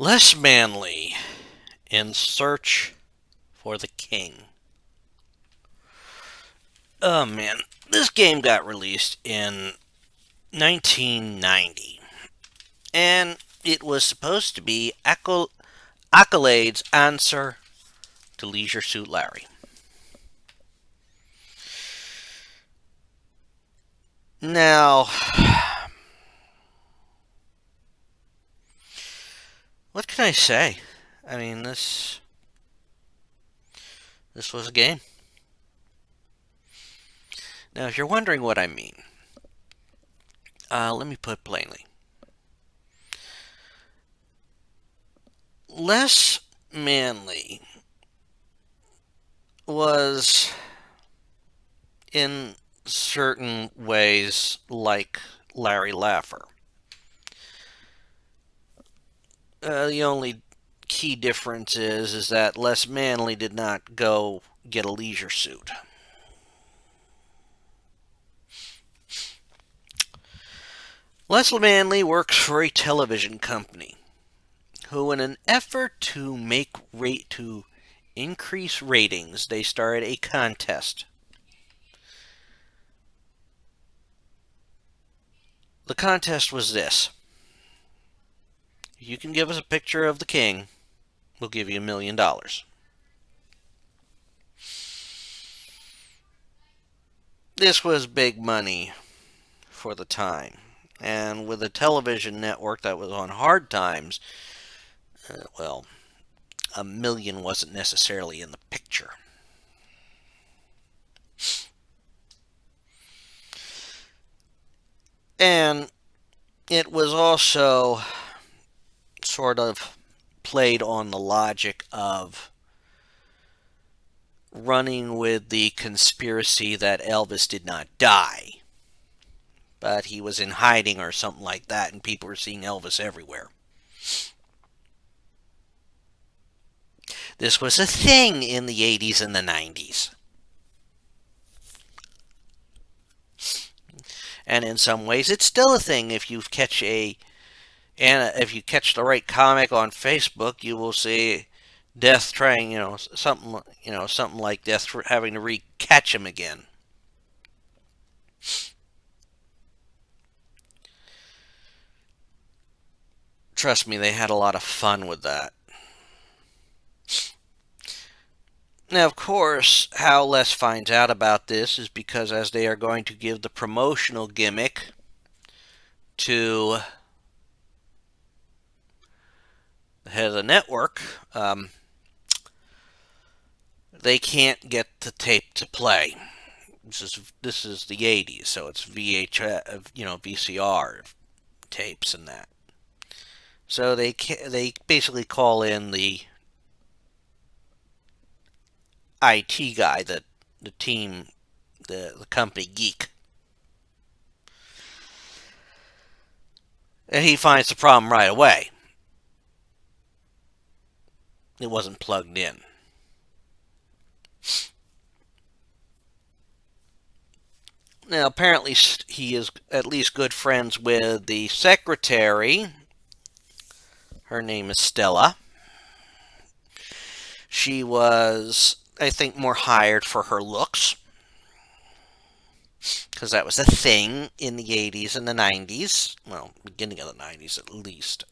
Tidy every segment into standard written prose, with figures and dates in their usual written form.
Les Manley in Search for the King. Oh man, this game got released in 1990, and it was supposed to be Accolade's answer to Leisure Suit Larry. Now, what can I say? I mean, this was a game. Now, if you're wondering what I mean, let me put it plainly. Les Manley was, in certain ways, like Larry Laffer. The only key difference is that Les Manley did not go get a leisure suit. Les Manley works for a television company who, in an effort to increase ratings, they started a contest. The contest was this: if you can give us a picture of the king, we'll give you $1,000,000. This was big money for the time. And with a television network that was on hard times, well, a million wasn't necessarily in the picture. And it was also sort of played on the logic of running with the conspiracy that Elvis did not die, but he was in hiding or something like that, and people were seeing Elvis everywhere. This was a thing in the 80s and the 90s. And in some ways, it's still a thing. If you catch the right comic on Facebook, you will see Death trying, something like Death having to re-catch him again. Trust me, they had a lot of fun with that. Now, of course, how Les finds out about this is because as they are going to give the promotional gimmick to the head of the network, they can't get the tape to play. This is the 80s, so it's VCR tapes and that. So they basically call in the IT guy, the team, the company geek, and he finds the problem right away. It wasn't plugged in. Now, apparently, he is at least good friends with the secretary. Her name is Stella. She was, I think, more hired for her looks, because that was a thing in the 80s and the 90s. Well, beginning of the 90s at least.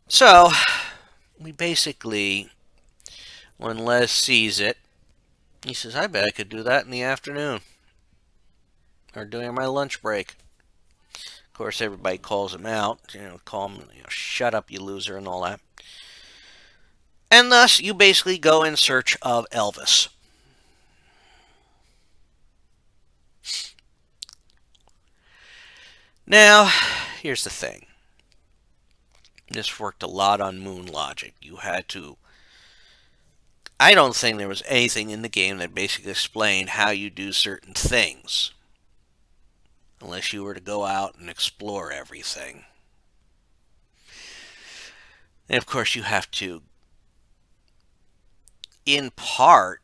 So, we basically, when Les sees it, he says, I bet I could do that in the afternoon, or during my lunch break. Of course, everybody calls him out, call him, shut up, you loser, and all that. And thus, you basically go in search of Elvis. Now, here's the thing. This worked a lot on Moon logic. You had to... I don't think there was anything in the game that basically explained how you do certain things, unless you were to go out and explore everything. And of course, you have to, in part,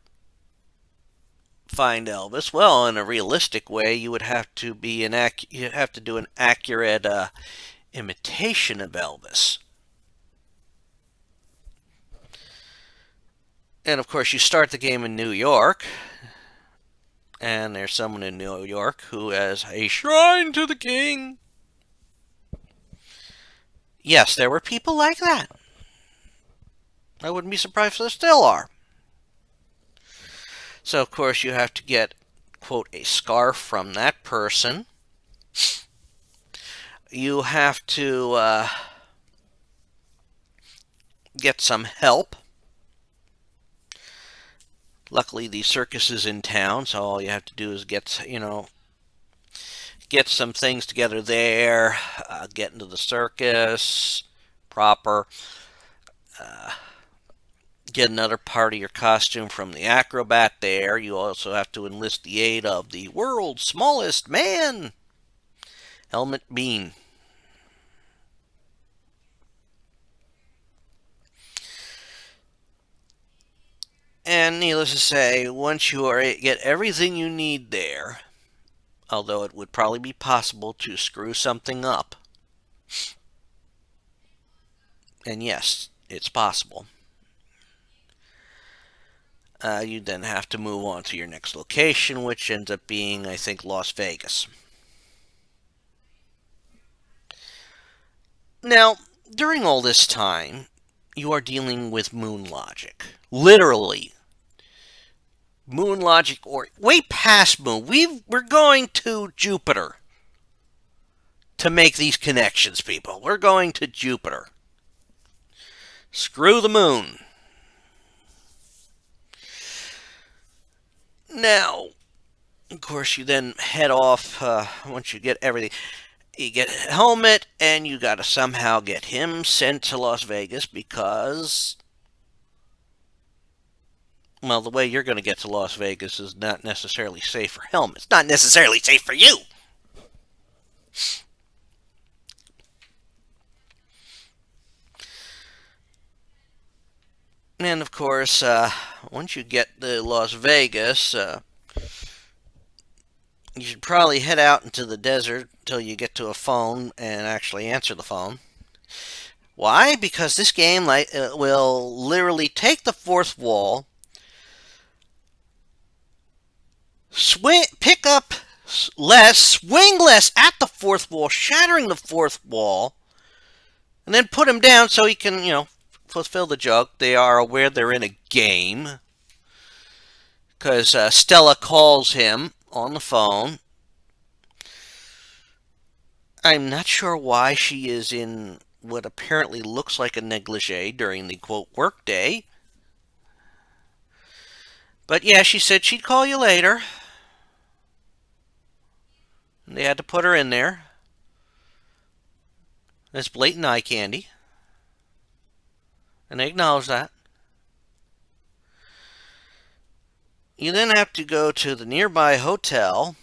find Elvis? Well, in a realistic way, you would have to you have to do an accurate imitation of Elvis. And of course, you start the game in New York, and there's someone in New York who has a shrine to the king. Yes, there were people like that. I wouldn't be surprised if there still are. So, of course, you have to get, quote, a scarf from that person. You have to get some help. Luckily, the circus is in town, so all you have to do is get some things together there, get into the circus proper, get another part of your costume from the acrobat there. You also have to enlist the aid of the world's smallest man, Helmet Bean. And needless to say, once you get everything you need there, although it would probably be possible to screw something up, and yes, it's possible, you then have to move on to your next location, which ends up being, I think, Las Vegas. Now, during all this time, you are dealing with moon logic. Literally. Moon logic, or way past moon. We're going to Jupiter to make these connections, people. We're going to Jupiter. Screw the moon. Now, of course, you then head off once you get everything. You get a helmet, and you got to somehow get him sent to Las Vegas because, well, the way you're going to get to Las Vegas is not necessarily safe for him. It's not necessarily safe for you. And of course, once you get to Las Vegas, you should probably head out into the desert until you get to a phone and actually answer the phone. Why? Because this game will literally take the fourth wall, pick up less, swing less at the fourth wall, shattering the fourth wall, and then put him down so he can, fulfill the joke. They are aware they're in a game because Stella calls him on the phone. I'm not sure why she is in what apparently looks like a negligee during the quote work day. But yeah, she said she'd call you later. And they had to put her in there. That's blatant eye candy. And they acknowledge that. You then have to go to the nearby hotel,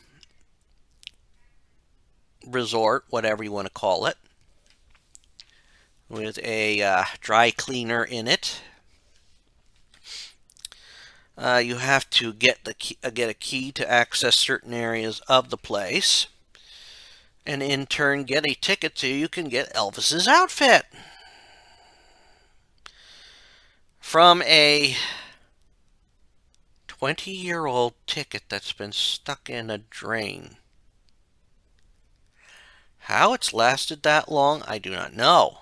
resort, whatever you want to call it, with a dry cleaner in it. You have to get a key to access certain areas of the place, and in turn get a ticket so you can get Elvis's outfit from a 20-year-old ticket that's been stuck in a drain. How it's lasted that long, I do not know.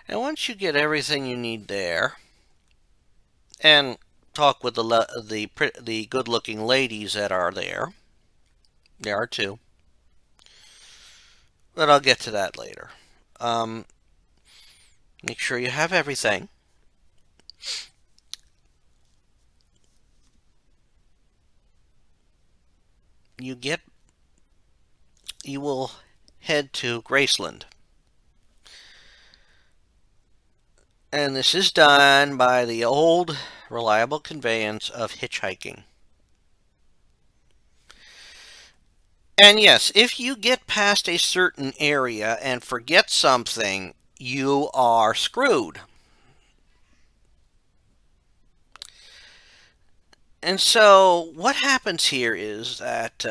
And once you get everything you need there, and talk with the good-looking ladies that are there, there are two, but I'll get to that later. Make sure you have everything. You will head to Graceland. And this is done by the old reliable conveyance of hitchhiking. And yes, if you get past a certain area and forget something, you are screwed. And so, what happens here is that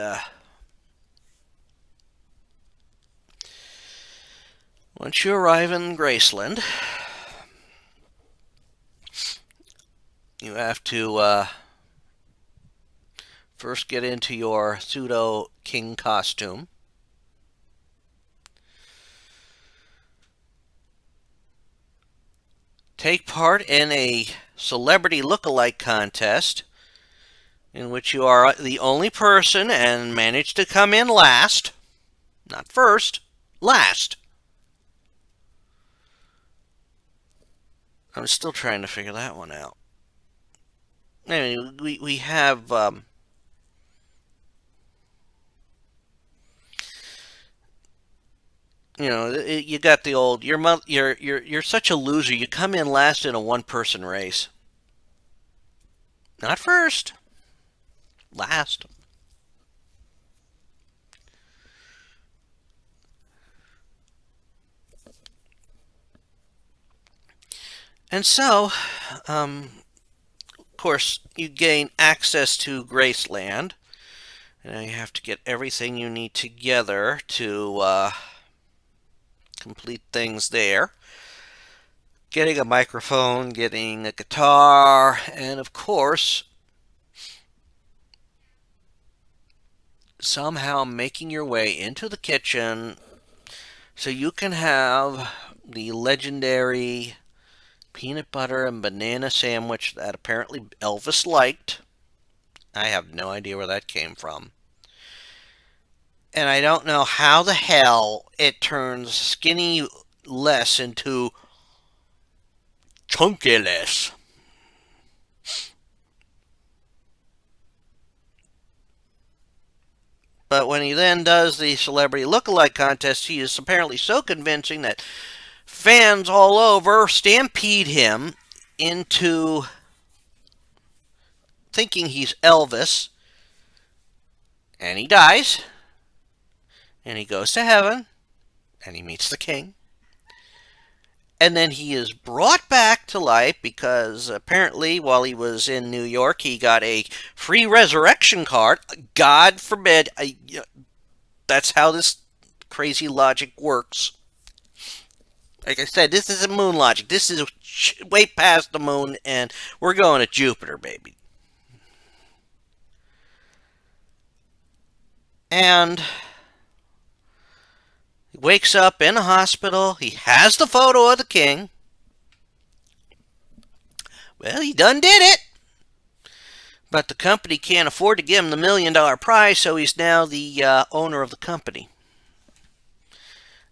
once you arrive in Graceland, you have to first get into your pseudo king costume. Take part in a celebrity look-alike contest in which you are the only person and manage to come in last. Not first, last. I'm still trying to figure that one out. I mean, we have you got the old you're such a loser. You come in last in a one-person race. Not first, last. And so, of course, you gain access to Graceland. And you have to get everything you need together to complete things there. Getting a microphone, getting a guitar, and of course, somehow making your way into the kitchen so you can have the legendary peanut butter and banana sandwich that apparently Elvis liked. I have no idea where that came from. And I don't know how the hell it turns skinny less into chunky less. But when he then does the celebrity look-alike contest, he is apparently so convincing that fans all over stampede him into thinking he's Elvis. And he dies. And he goes to heaven. And he meets the king. And then he is brought back to life because apparently while he was in New York, he got a free resurrection card. God forbid. That's how this crazy logic works. Like I said, this isn't moon logic. This is way past the moon, and we're going to Jupiter, baby. And he wakes up in a hospital. He has the photo of the king. Well, he done did it. But the company can't afford to give him the $1 million prize, so he's now the owner of the company.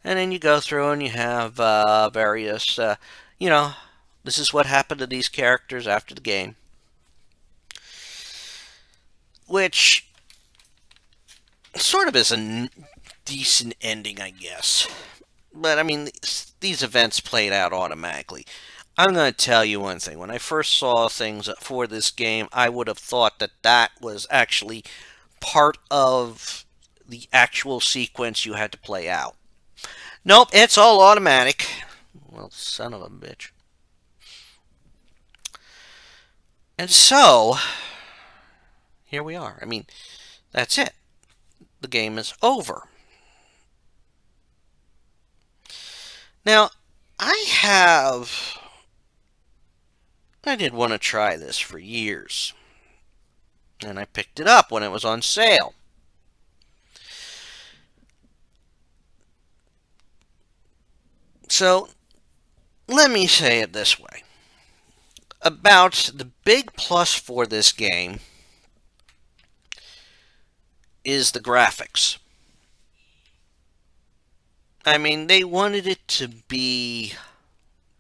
And then you go through and you have various, this is what happened to these characters after the game. Which sort of is a decent ending, I guess. But, I mean, these events played out automatically. I'm going to tell you one thing. When I first saw things for this game, I would have thought that that was actually part of the actual sequence you had to play out. Nope, it's all automatic. Well, son of a bitch. And so, here we are. I mean, that's it. The game is over. Now, I did want to try this for years. And I picked it up when it was on sale. So, let me say it this way. About the big plus for this game is the graphics. I mean, they wanted it to be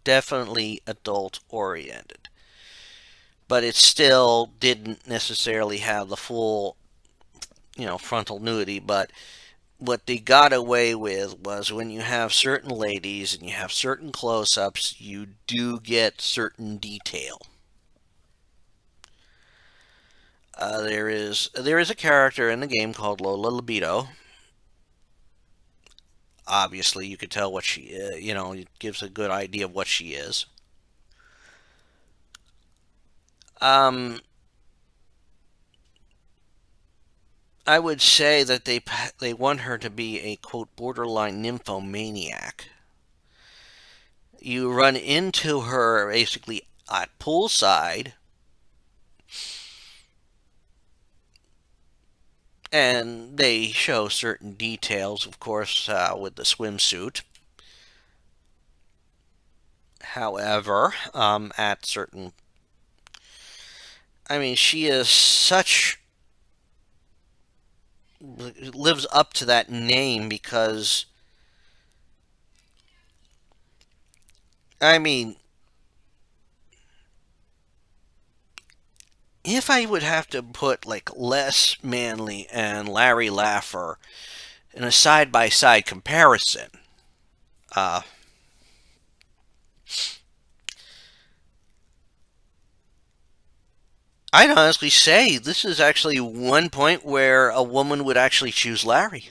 definitely adult oriented, but it still didn't necessarily have the full, frontal nudity. But what they got away with was when you have certain ladies and you have certain close-ups, you do get certain detail. There is a character in the game called Lola Libido, obviously, you could tell what she is. It gives a good idea of what she is. Um, I would say that they want her to be a quote borderline nymphomaniac. You run into her basically at poolside, and they show certain details, of course, with the swimsuit. However, at certain, I mean, she is such lives up to that name because, I mean, if I would have to put like Les Manley and Larry Laffer in a side by side comparison, uh, I'd honestly say this is actually one point where a woman would actually choose Larry,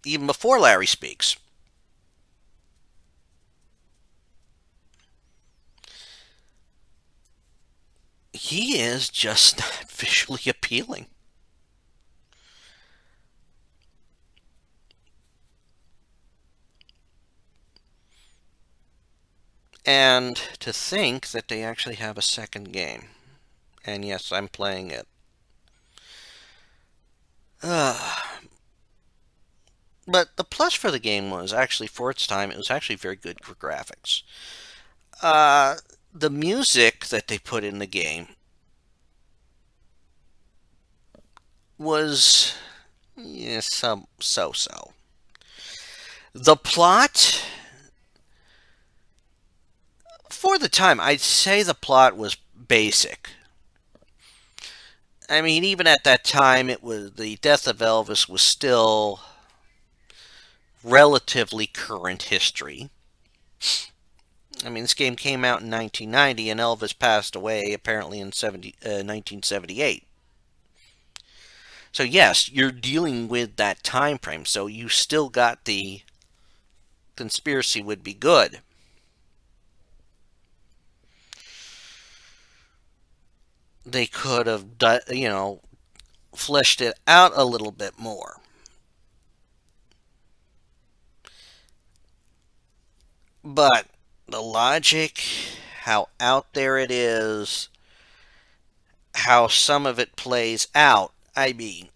even before Larry speaks. He is just not visually appealing. And to think that they actually have a second game. And yes, I'm playing it. But the plus for the game was actually, for its time, it was actually very good for graphics. Uh, the music that they put in the game was, yeah, so. The plot, for the time, I'd say the plot was basic. I mean, even at that time, it was the death of Elvis was still relatively current history. I mean, this game came out in 1990, and Elvis passed away apparently in 1978. So yes, you're dealing with that time frame. So you still got the conspiracy would be good. They could have, fleshed it out a little bit more. But the logic, how out there it is, how some of it plays out. I mean,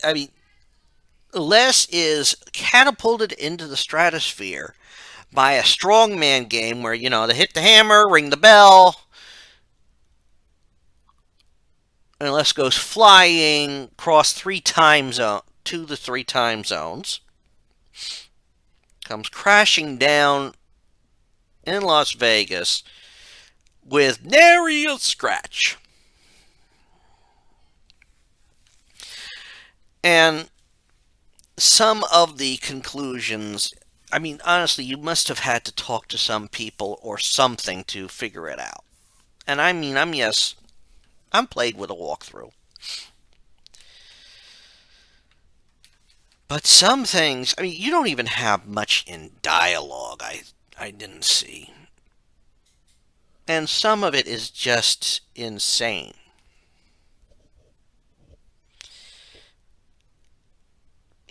I mean, Les is catapulted into the stratosphere by a strongman game where, they hit the hammer, ring the bell, and Les goes flying across to the three time zones, comes crashing down in Las Vegas with nary a scratch. And some of the conclusions, I mean, honestly, you must have had to talk to some people or something to figure it out. And I mean, I'm played with a walkthrough. But some things, I mean, you don't even have much in dialogue, I didn't see. And some of it is just insane.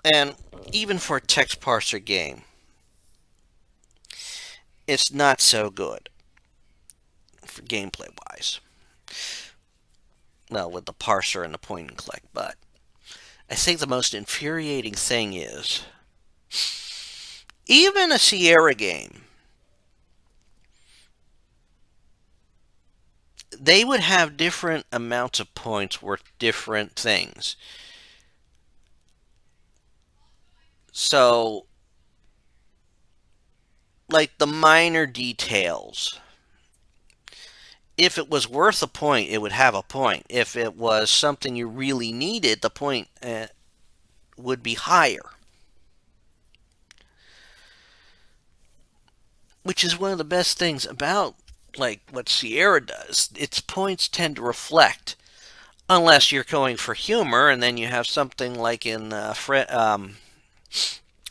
And even for a text parser game, it's not so good for gameplay wise. Well, with the parser and the point and click, but I think the most infuriating thing is even a Sierra game, they would have different amounts of points worth different things. So, like the minor details, if it was worth a point, it would have a point. If it was something you really needed, the point would be higher. Which is one of the best things about like what Sierra does. Its points tend to reflect, unless you're going for humor, and then you have something like in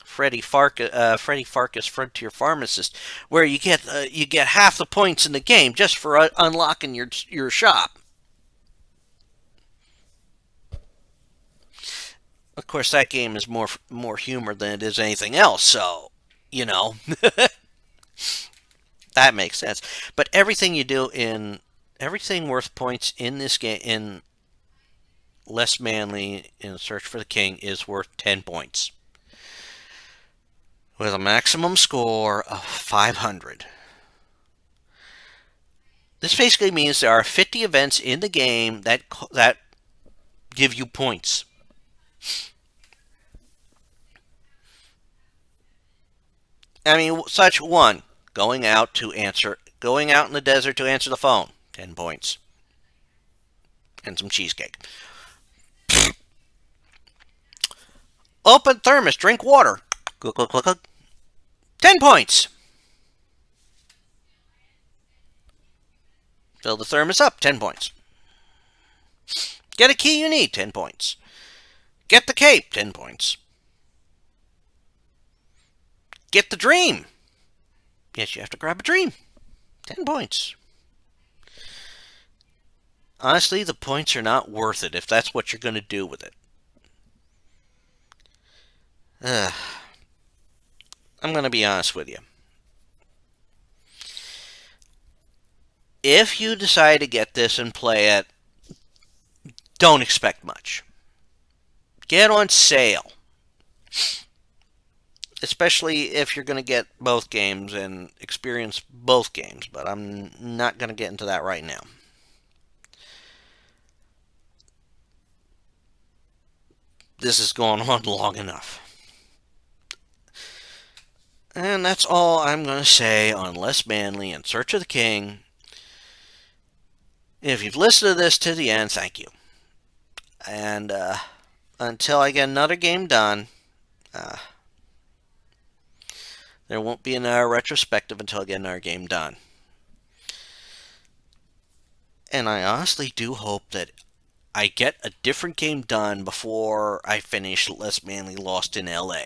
Freddy Farkas Frontier Pharmacist, where you get half the points in the game just for unlocking your shop. Of course, that game is more humor than it is anything else, so you know that makes sense. But everything worth points in this game in Less Manly in Search for the King is worth 10 points with a maximum score of 500. This basically means there are 50 events in the game that give you points. I mean, such one going out in the desert to answer the phone, 10 points, and some cheesecake. Open thermos, drink water, 10 points. Fill the thermos up, 10 points. Get a key you need, 10 points. Get the cape, 10 points. Get the dream. Yes, you have to grab a dream, 10 points. Honestly, the points are not worth it if that's what you're going to do with it. I'm going to be honest with you. If you decide to get this and play it, don't expect much. Get on sale. Especially if you're going to get both games and experience both games, but I'm not going to get into that right now. This is going on long enough. And that's all I'm going to say on Less Manly and Search of the King. If you've listened to this to the end, thank you. And until I get another game done, there won't be another retrospective until I get another game done. And I honestly do hope that I get a different game done before I finish Less Manly Lost in LA.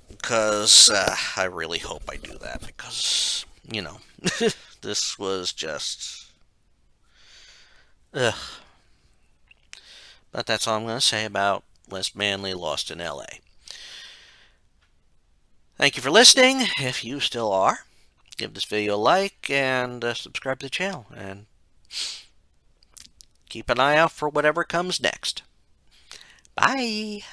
Because I really hope I do that. Because, this was just. Ugh. But that's all I'm going to say about Less Manly Lost in LA. Thank you for listening. If you still are, give this video a like and subscribe to the channel. And keep an eye out for whatever comes next. Bye.